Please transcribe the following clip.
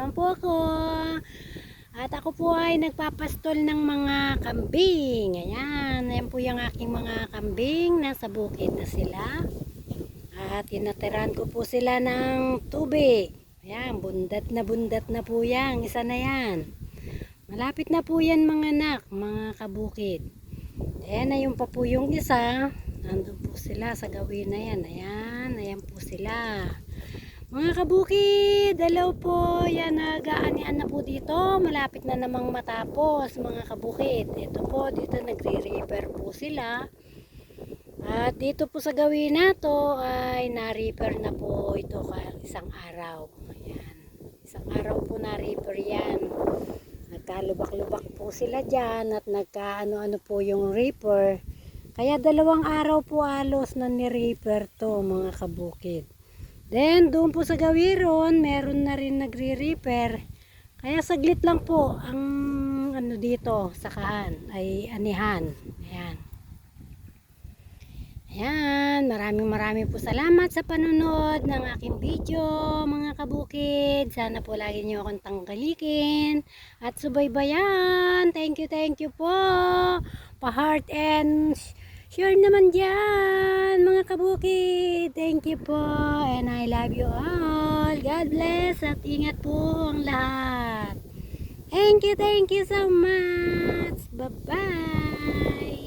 naman po ako. At ako po ay nagpapastol ng mga kambing. Ayan po yung aking mga kambing. Nasa bukid na sila. At tinatiran ko po sila ng tubig. Ayan, bundat na po yan. Isa na yan. Malapit na po yan mga anak, mga kabukid. Ayan na yung pa po yung isa. Nandun po sila sa gawin na yan. Ayan po sila. Mga kabukid, hello po. Yan, nagaanian na po dito. Malapit na namang matapos mga kabukid. Ito po, dito nagre-repair po sila. At dito po sa gawin na to ay na-repair na po ito isang araw. Ayan. Isang araw po na-repair yan. Nagkalubak-lubak po sila dyan at nagkaano-ano po yung reaper. Kaya 2 araw po halos na ni-reaper to mga kabukid. Then doon po sa gawiron, meron na rin nagre-repair. Kaya saglit lang po ang ano dito sa kaan ay anihan. Ayan. Ayan, maraming po salamat sa panunod ng aking video mga kabukid. Sana po lagi niyo akong tangkilikin at subaybayan. Thank you po. Pa-heart and share naman dyan mga kabukid. Thank you po and I love you all. God bless at ingat po ang lahat. Thank you so much. Bye-bye.